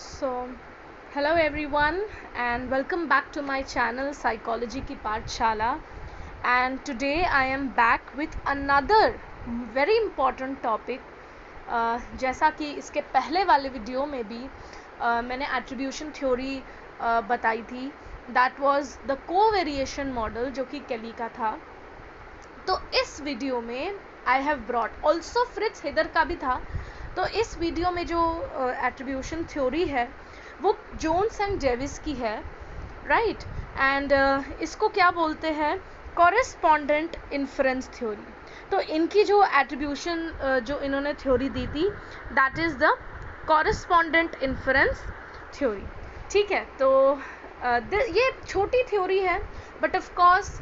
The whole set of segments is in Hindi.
So, hello everyone, and welcome back to my channel Psychology की पाठशाला. And today I am back with another very important topic. जैसा कि इसके पहले वाले वीडियो में भी मैंने एट्रीब्यूशन थ्योरी बताई थी. दैट वाज द कोवेरिएशन मॉडल, जो कि केली का था. तो इस वीडियो में I have brought also Fritz Heather का भी था. तो इस वीडियो में जो एट्रीब्यूशन थ्योरी है वो जोन्स एंड डेविस की है, राइट. एंड इसको क्या बोलते हैं, कॉरेस्पॉन्डेंट इन्फ्रेंस थ्योरी. तो इनकी जो एट्रीब्यूशन जो इन्होंने थ्योरी दी थी, that is the correspondent inference theory. ठीक है, तो ये छोटी थ्योरी है, but of course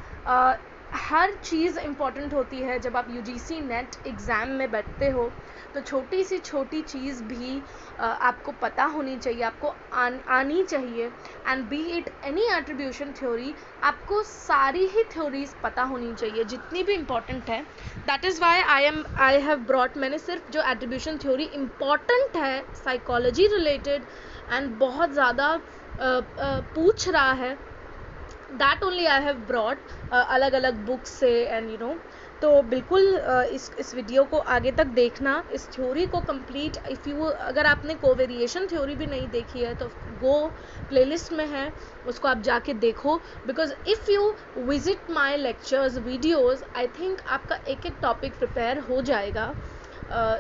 her cheese important होती है. जब आप यूजीसी नेट एग्ज़ाम में बैठते हो तो छोटी सी छोटी चीज़ भी आपको पता होनी चाहिए, आपको आनी चाहिए. And B it any attribution theory, आपको सारी ही थ्योरीज पता होनी चाहिए जितनी भी इम्पॉर्टेंट है. That is why I have brought, मैंने सिर्फ जो एट्रीब्यूशन थ्योरी इम्पॉर्टेंट है साइकोलॉजी रिलेटेड एंड बहुत ज़्यादा पूछ रहा है, that only I have brought अलग अलग बुक्स से. एंड यू नो, तो बिल्कुल इस वीडियो को आगे तक देखना, इस थ्योरी को कंप्लीट. अगर आपने कोवेरिएशन थ्योरी भी नहीं देखी है तो गो प्लेलिस्ट में है, उसको आप जाके देखो. Because if you visit my lectures videos, I think आपका एक एक टॉपिक प्रिपेयर हो जाएगा.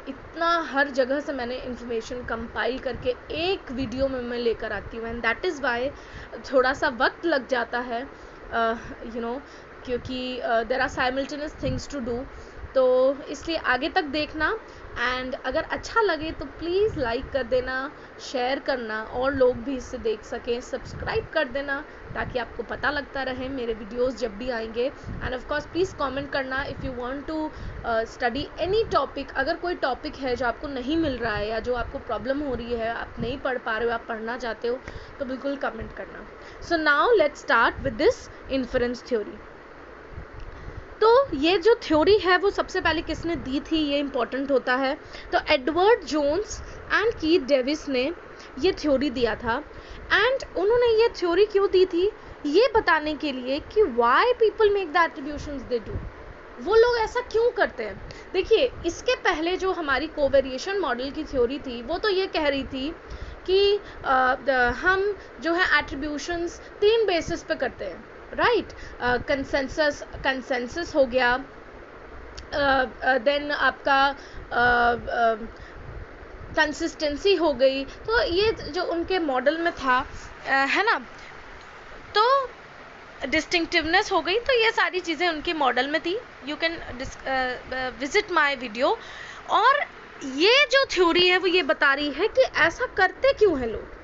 इतना हर जगह से मैंने इंफॉर्मेशन कंपाइल करके एक वीडियो में मैं लेकर आती हूँ. एंड दैट इज़ वाई थोड़ा सा वक्त लग जाता है, यू नो, क्योंकि there are simultaneous things to do. तो इसलिए आगे तक देखना. एंड अगर अच्छा लगे तो प्लीज़ लाइक कर देना, शेयर करना, और लोग भी इससे देख सकें. सब्सक्राइब कर देना ताकि आपको पता लगता रहे मेरे वीडियोस जब भी आएंगे. And of course please comment करना if you want to study any topic. अगर कोई टॉपिक है जो आपको नहीं मिल रहा है या जो आपको प्रॉब्लम हो रही है, आप नहीं पढ़ पा रहे हो, आप पढ़ना चाहते हो, तो बिल्कुल कमेंट करना. So now let's start with this inference theory. तो ये जो थ्योरी है वो सबसे पहले किसने दी थी, ये इम्पॉर्टेंट होता है. तो Edward Jones and Keith Davis ने ये थ्योरी दिया था. एंड उन्होंने ये थ्योरी क्यों दी थी, ये बताने के लिए कि why people make the attributions they do. वो लोग ऐसा क्यों करते हैं. देखिए, इसके पहले जो हमारी कोवेरिएशन मॉडल की थ्योरी थी वो तो ये कह रही थी कि हम जो है एट्रीब्यूशंस 3 बेसिस पे करते हैं, राइट. कंसेंसस हो गया, देन आपका कंसिस्टेंसी हो गई. तो ये जो उनके मॉडल में था, है ना, तो डिस्टिंक्टिवनेस हो गई. तो ये सारी चीज़ें उनके मॉडल में थी. You can visit my video. और ये जो थ्योरी है वो ये बता रही है कि ऐसा करते क्यों हैं लोग.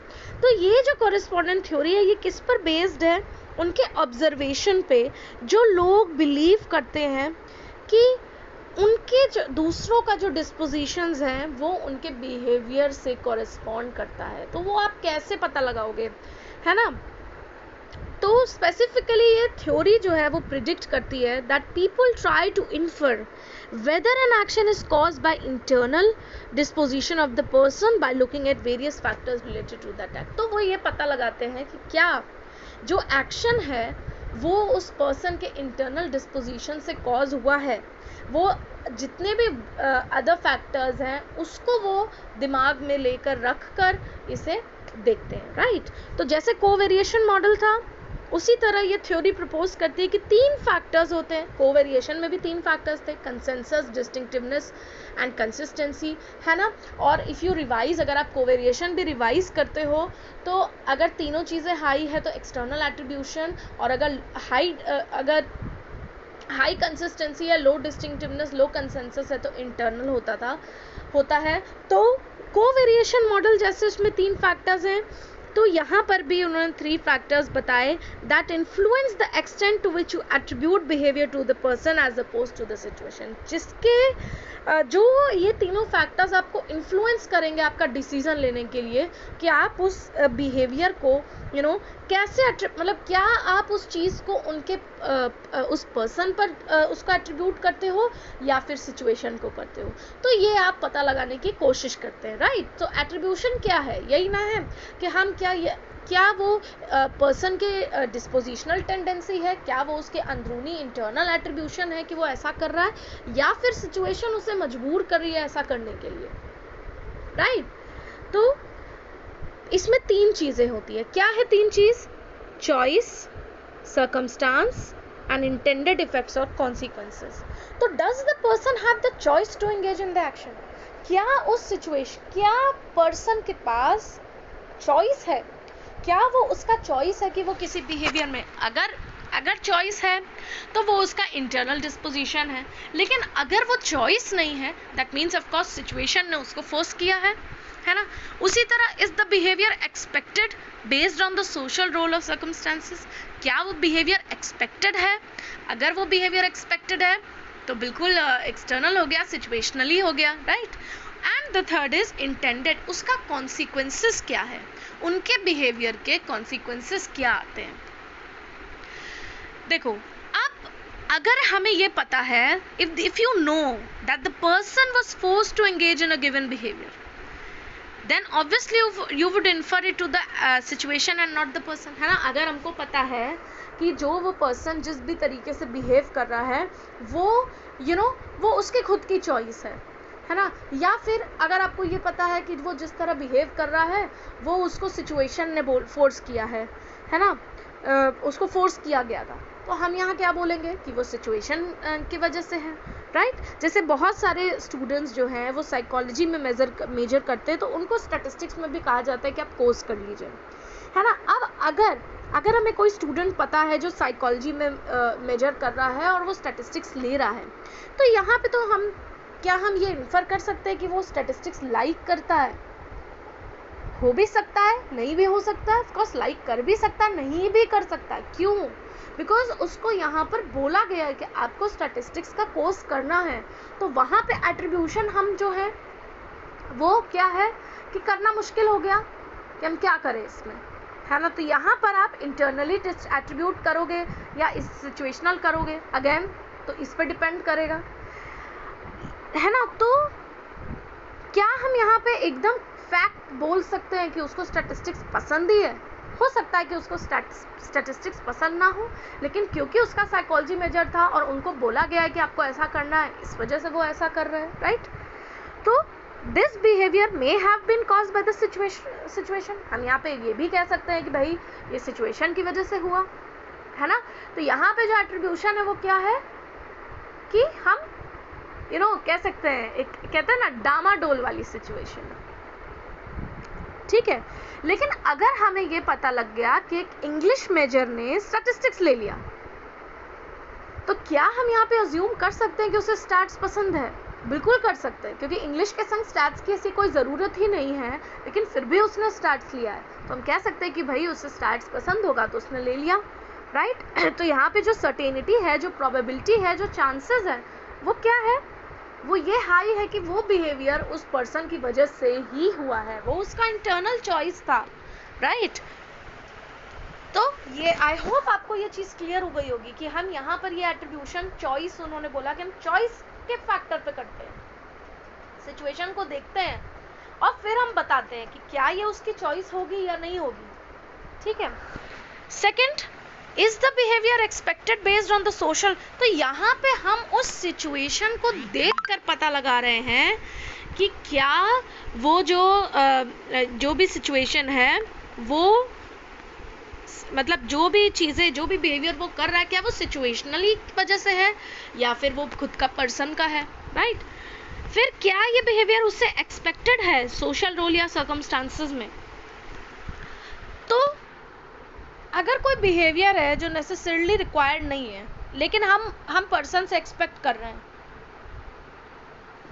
तो ये जो कॉरेस्पॉन्डेंट थ्योरी है ये किस पर बेस्ड है, उनके ऑब्जर्वेशन पे. जो लोग बिलीव करते हैं कि उनके जो दूसरों का जो डिस्पोजिशंस हैं वो उनके बिहेवियर से कॉरेस्पॉन्ड करता है. तो वो आप कैसे पता लगाओगे, है ना. तो स्पेसिफिकली ये थ्योरी जो है वो प्रिडिक्ट करती है that people try to infer whether an action is caused by internal disposition of the person by looking at various factors related to that act. तो वो ये पता लगाते हैं कि क्या जो एक्शन है वो उस पर्सन के इंटरनल डिस्पोजिशन से कॉज हुआ है. वो जितने भी अदर फैक्टर्स हैं उसको वो दिमाग में लेकर रख कर इसे देखते हैं, राइट. तो जैसे कोवेरिएशन मॉडल था उसी तरह ये थ्योरी प्रपोज करती है कि 3 फैक्टर्स होते हैं. कोवेरिएशन में भी 3 फैक्टर्स थे, कंसेंसस, डिस्टिंक्टिवनेस एंड कंसिस्टेंसी, है ना. और इफ़ यू रिवाइज, अगर आप कोवेरिएशन भी रिवाइज करते हो तो अगर तीनों चीज़ें हाई है तो एक्सटर्नल एट्रीब्यूशन, और अगर हाई कंसिस्टेंसी या लो डिस्टिंक्टिवनेस, लो कंसेंसस है तो इंटरनल होता है. तो कोवेरिएशन मॉडल जैसे उसमें 3 फैक्टर्स हैं, तो यहाँ पर भी उन्होंने 3 फैक्टर्स बताए that influence the extent to which you attribute behaviour to the person as opposed to the situation, जिसके जो ये तीनों फैक्टर्स आपको इन्फ्लुएंस करेंगे आपका डिसीजन लेने के लिए कि आप उस बिहेवियर को कैसे मतलब क्या आप उस चीज़ को उनके उस पर्सन पर उसको एट्रीब्यूट करते हो या फिर सिचुएशन को करते हो। तो ये आप पता लगाने की कोशिश करते हैं, राइट। तो एट्रीब्यूशन क्या है, यही ना है कि हम क्या वो पर्सन के डिस्पोजिशनल टेंडेंसी है, क्या वो उसके अंदरूनी इंटरनल एट्रीब्यूशन है कि वो ऐसा कर रहा है, या फिर सिचुएशन उसे मजबूर कर रही है ऐसा करने के लिए, राइट। तो इसमें 3 चीज़ें होती है। क्या है 3 चीज़? Choice, circumstances and intended effects और कॉन्सिक्वेंसेस। तो does the person have the choice to engage in the action? क्या उस सिचुएशन, क्या पर्सन के पास चॉइस है, क्या वो उसका चॉइस है कि वो किसी बिहेवियर में, अगर चॉइस है तो वो उसका इंटरनल डिस्पोजिशन है, लेकिन अगर वो चॉइस नहीं है that means of course situation ने उसको फोर्स किया है ना। उसी तरह is the behaviour expected based on the social role of circumstances? क्या वो बिहेवियर एक्सपेक्टेड है? अगर वो बिहेवियर एक्सपेक्टेड है तो बिल्कुल एक्सटर्नल हो गया, सिचुएशनली हो गया, right. And the third is intended, उसका कॉन्सिक्वेंसेस क्या है, उनके बिहेवियर के कॉन्सिक्वेंसेस क्या आते हैं। देखो, अब अगर हमें ये पता है, if you know that the person was forced to engage in a given behavior, then obviously you would infer it to the situation and not the person, है ना। अगर हमको पता है कि जो वो पर्सन जिस भी तरीके से बिहेव कर रहा है वो वो उसकी खुद की चॉइस है ना, या फिर अगर आपको ये पता है कि वो जिस तरह बिहेव कर रहा है वो उसको सिचुएशन ने फोर्स किया है ना, उसको फोर्स किया गया था, तो हम यहाँ क्या बोलेंगे कि वो सिचुएशन की वजह से है, राइट। जैसे बहुत सारे स्टूडेंट्स जो हैं वो साइकोलॉजी में मेजर करते हैं, तो उनको स्टैटिस्टिक्स में भी कहा जाता है कि आप कोर्स कर लीजिए, है ना। अब अगर हमें कोई स्टूडेंट पता है जो साइकोलॉजी में मेजर कर रहा है और वो स्टैटिस्टिक्स ले रहा है, तो यहाँ पे तो हम ये इन्फर कर सकते हैं कि वो स्टैटिस्टिक्स लाइक करता है? हो भी सकता है, नहीं भी हो सकता है, ऑफकोर्स लाइक कर भी सकता है, नहीं भी कर सकता है। क्यों? बिकॉज उसको यहाँ पर बोला गया है कि आपको स्टैटिस्टिक्स का कोर्स करना है, तो वहाँ पे एट्रीब्यूशन हम जो है वो क्या है कि करना मुश्किल हो गया कि हम क्या करें इसमें, है ना। तो यहाँ पर आप इंटरनली एट्रीब्यूट करोगे या इस सिचुएशनल करोगे, अगेन तो इस पर डिपेंड करेगा, है ना। तो क्या हम यहाँ पे एकदम फैक्ट बोल सकते हैं कि उसको स्टैटिस्टिक्स पसंद ही है? हो सकता है कि उसको स्टैटिस्टिक्स पसंद ना हो, लेकिन क्योंकि उसका साइकोलॉजी मेजर था और उनको बोला गया है कि आपको ऐसा करना है, इस वजह से वो ऐसा कर रहे हैं, राइट। तो this behaviour may have been caused by the situation. हम यहाँ पे ये भी कह सकते हैं कि भाई ये सिचुएशन की वजह से हुआ, है ना। तो यहाँ पे जो एट्रीब्यूशन है वो क्या है कि हम कह सकते हैं, एक कहते हैं ना डामाडोल वाली सिचुएशन, ठीक है। लेकिन अगर हमें ये पता लग गया कि एक इंग्लिश मेजर ने स्टैटिस्टिक्स ले लिया, तो क्या हम यहाँ पे अज्यूम कर सकते हैं कि उसे स्टैट्स पसंद है? बिल्कुल कर सकते हैं, क्योंकि इंग्लिश के संग स्टैट्स की ऐसी कोई ज़रूरत ही नहीं है, लेकिन फिर भी उसने स्टैट्स लिया है, तो हम कह सकते हैं कि भाई उसे स्टैट्स पसंद होगा तो उसने ले लिया, राइट। तो यहाँ पे जो सर्टेनिटी है, जो प्रोबेबिलिटी है, जो चांसेस है, वो क्या है? वो ये हाई है कि वो बिहेवियर उस पर्सन की वजह से ही हुआ है, वो उसका इंटरनल चॉइस था, राइट। तो ये आई होप आपको ये चीज़ क्लियर हो गई होगी कि हम यहाँ पर ये एट्रीब्यूशन चॉइस, उन्होंने बोला कि हम चॉइस के फैक्टर पे करते हैं, सिचुएशन को देखते हैं और फिर हम बताते हैं कि क्या ये उसकी चॉइस होगी या नहीं होगी, ठीक है। Second, is the behaviour expected based on the social. तो यहाँ पे हम उस सिचुएशन को देखकर पता लगा रहे हैं कि क्या वो जो भी सिचुएशन है, वो मतलब जो भी चीज़ें, जो भी बिहेवियर वो कर रहा है, क्या वो सिचुएशनली वजह से है या फिर वो खुद का पर्सन का है, राइट। फिर क्या ये बिहेवियर उससे एक्सपेक्टेड है सोशल रोल या सर्कमस्टांसेस में। तो अगर कोई बिहेवियर है जो नेसेसरली रिक्वायर्ड नहीं है, लेकिन हम पर्सन से एक्सपेक्ट कर रहे हैं,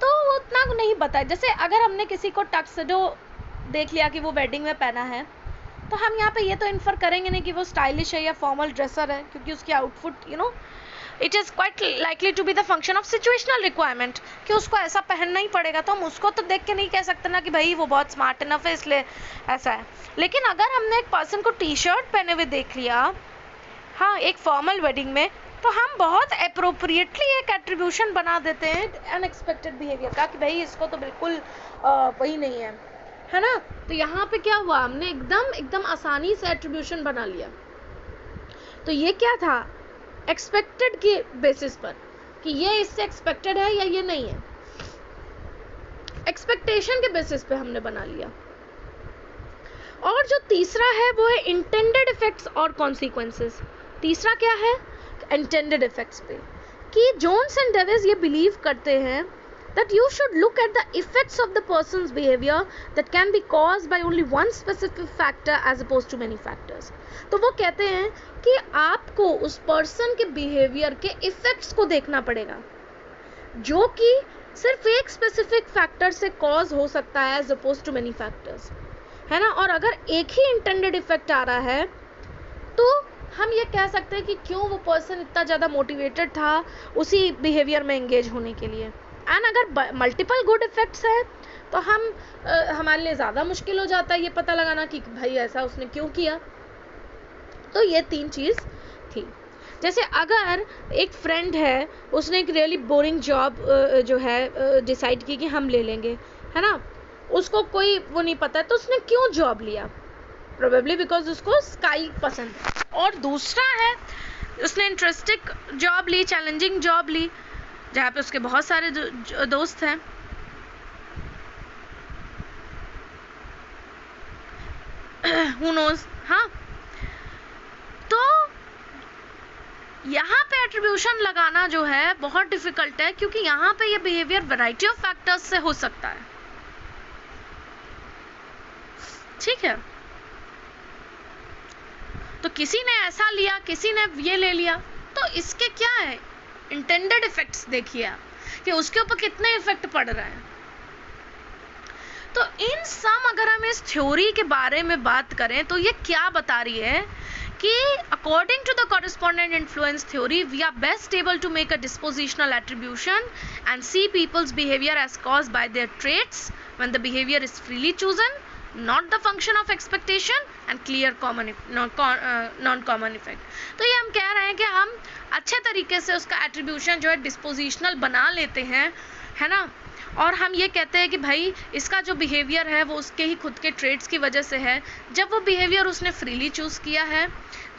तो उतना नहीं बताए। जैसे अगर हमने किसी को टक्सडो देख लिया कि वो वेडिंग में पहना है, तो हम यहाँ पे ये तो इन्फर करेंगे नहीं कि वो स्टाइलिश है या फॉर्मल ड्रेसर है, क्योंकि उसकी outfit it is quite likely to be the function of situational requirement, कि उसको ऐसा पहनना ही पड़ेगा। तो हम उसको तो देख के नहीं कह सकते ना कि भाई वो बहुत स्मार्ट इनफ है इसलिए ऐसा है। लेकिन अगर हमने एक पर्सन को टी शर्ट पहने हुए देख लिया, हाँ, एक फॉर्मल वेडिंग में, तो हम बहुत अप्रोप्रिएटली एक एट्रीब्यूशन बना देते हैं अनएक्सपेक्टेड बिहेवियर का, कि भाई इसको तो बिल्कुल वही नहीं है ना। तो यहाँ पे क्या हुआ, हमने एकदम आसानी से एट्रीब्यूशन बना लिया। तो ये क्या था, एक्सपेक्टेड के बेसिस पर, कि ये इससे एक्सपेक्टेड है या ये नहीं है, एक्सपेक्टेशन के बेसिस पे हमने बना लिया। और जो तीसरा है वो है इंटेंडेड इफेक्ट्स और कॉन्सिक्वेंसेस। तीसरा क्या है, इंटेंडेड इफेक्ट्स पे, कि जोन्स एंड डेविस ये बिलीव करते हैं that you should look at the effects of the person's behavior that can be caused by only one specific factor as opposed to many factors। तो वो कहते हैं कि आपको उस पर्सन के बिहेवियर के इफेक्ट्स को देखना पड़ेगा, जो कि सिर्फ एक स्पेसिफिक फैक्टर से कॉज हो सकता है as opposed to many factors, है ना। और अगर एक ही इंटेंडेड इफेक्ट आ रहा है तो हम ये कह सकते हैं कि क्यों वो पर्सन इतना ज़्यादा मोटिवेटेड था उसी बिहेवियर में एंगेज होने के लिए। एंड अगर मल्टीपल गुड इफेक्ट्स है तो हमारे लिए ज़्यादा मुश्किल हो जाता है ये पता लगाना कि भाई ऐसा उसने क्यों किया। तो ये तीन चीज़ थी। जैसे अगर एक फ्रेंड है, उसने एक रियली बोरिंग जॉब जो है डिसाइड की कि हम ले लेंगे, है ना, उसको कोई वो नहीं पता है, तो उसने क्यों जॉब लिया, प्रोबेबली बिकॉज उसको स्काई पसंद है। और दूसरा है, उसने इंटरेस्टिंग जॉब ली, चैलेंजिंग जॉब ली, जहाँ पे उसके बहुत सारे दोस्त हैं, who knows, हाँ। तो यहाँ पे एट्रीब्यूशन लगाना जो है बहुत डिफिकल्ट है, क्योंकि यहाँ पे ये बिहेवियर वैरायटी ऑफ फैक्टर्स से हो सकता है, ठीक है। तो किसी ने ऐसा लिया, किसी ने ये ले लिया, तो इसके क्या है, इंटेंडेड इफेक्ट्स देखिए आप कि उसके ऊपर कितने इफेक्ट पड़ रहे हैं। तो इन सम अगर हम इस थ्योरी के बारे में बात करें तो ये क्या बता रही है कि according to the correspondent influence theory we are best able to make a dispositional attribution and see people's behaviour as caused by their traits when the behaviour is freely chosen, not the function of expectation and clear common non-common effect। तो ये हम कह रहे हैं कि हम अच्छे तरीके से उसका एट्रीब्यूशन जो है डिस्पोजिशनल बना लेते हैं, है ना। और हम ये कहते हैं कि भाई इसका जो बिहेवियर है वो उसके ही खुद के ट्रेड्स की वजह से है, जब वो बिहेवियर उसने फ्रीली चूज़ किया है,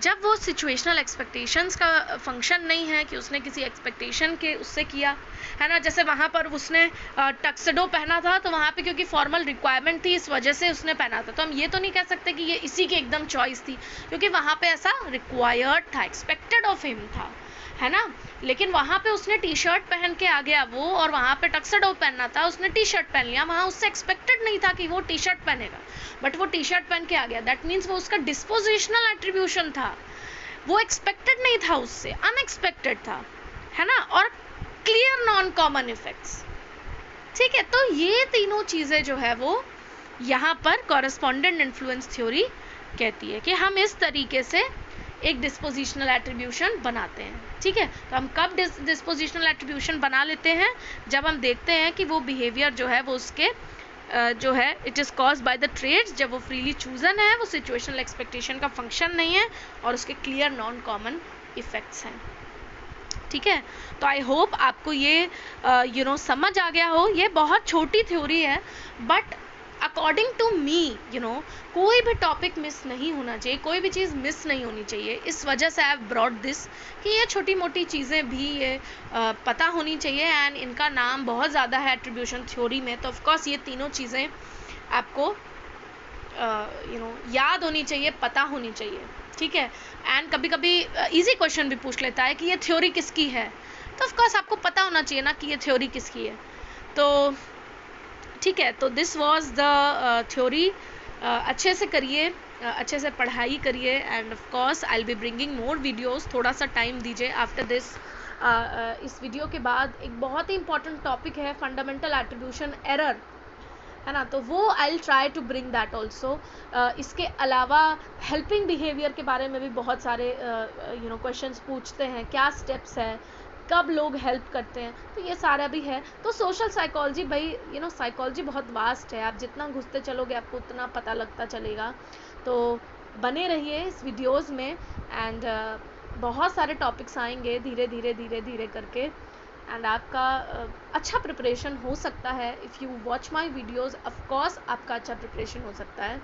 जब वो सिचुएशनल एक्सपेक्टेशंस का फंक्शन नहीं है कि उसने किसी एक्सपेक्टेशन के उससे किया, है ना। जैसे वहाँ पर उसने टक्सडो पहना था, तो वहाँ पे क्योंकि फॉर्मल रिक्वायरमेंट थी इस वजह से उसने पहना था, तो हम ये तो नहीं कह सकते कि ये इसी की एकदम चॉइस थी, क्योंकि वहाँ पे ऐसा रिक्वायर्ड था, एक्सपेक्टेड ऑफ हिम था, है ना। लेकिन वहाँ पे उसने टी शर्ट पहन के आ गया वो, और वहाँ पे टक्सडो पहनना था, उसने टी शर्ट पहन लिया, वहाँ उससे एक्सपेक्टेड नहीं था कि वो टी शर्ट पहनेगा, बट वो टी शर्ट पहन के आ गया। दैट मीन्स वो उसका डिस्पोजिशनल एट्रीब्यूशन था, वो एक्सपेक्टेड नहीं था, उससे अनएक्सपेक्टेड था, है ना। और क्लियर नॉन कॉमन इफेक्ट्स, ठीक है। तो ये तीनों चीज़ें जो है वो यहाँ पर कॉरेस्पॉन्डेंट इन्फ्लुएंस थ्योरी कहती है कि हम इस तरीके से एक डिस्पोजिशनल एट्रीब्यूशन बनाते हैं, ठीक है। तो हम कब डिस्पोजिशनल एट्रीब्यूशन बना लेते हैं, जब हम देखते हैं कि वो बिहेवियर जो है वो उसके जो है it is cause by the traits, जब वो फ्रीली चूजन है, वो सिचुएशनल एक्सपेक्टेशन का फंक्शन नहीं है, और उसके क्लियर नॉन कॉमन इफेक्ट्स हैं, ठीक है। तो आई होप आपको ये समझ आ गया हो। ये बहुत छोटी थ्योरी है, बट अकॉर्डिंग टू मी कोई भी टॉपिक मिस नहीं होना चाहिए, कोई भी चीज़ मिस नहीं होनी चाहिए। इस वजह से आई हैव ब्रॉट दिस कि ये छोटी मोटी चीज़ें भी ये पता होनी चाहिए, एंड इनका नाम बहुत ज़्यादा है एट्रीब्यूशन थ्योरी में। तो ऑफकोर्स ये तीनों चीज़ें आपको याद होनी चाहिए, पता होनी चाहिए, ठीक है। एंड कभी कभी इजी क्वेश्चन भी पूछ लेता है कि ये थ्योरी किसकी है, तो ऑफकोर्स आपको पता होना चाहिए ना कि ये थ्योरी किसकी है। तो ठीक है, तो दिस वाज द थ्योरी। अच्छे से करिए, अच्छे से पढ़ाई करिए, and of course I will be bringing more videos. थोड़ा सा टाइम दीजिए आफ्टर दिस। इस वीडियो के बाद एक बहुत ही इंपॉर्टेंट टॉपिक है फंडामेंटल एट्रीब्यूशन एरर, है ना, तो वो I will try to bring that also. इसके अलावा हेल्पिंग बिहेवियर के बारे में भी बहुत सारे क्वेश्चंस पूछते हैं, क्या स्टेप्स है, कब लोग हेल्प करते हैं, तो ये सारा भी है। तो सोशल साइकोलॉजी भाई साइकोलॉजी बहुत वास्ट है, आप जितना घुसते चलोगे आपको उतना पता लगता चलेगा। तो बने रहिए इस वीडियोस में, एंड बहुत सारे टॉपिक्स आएंगे धीरे धीरे धीरे धीरे करके, एंड आपका अच्छा प्रिपरेशन हो सकता है। If you watch my videos, of course आपका अच्छा प्रिपरेशन हो सकता है।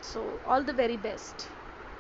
So all the very best.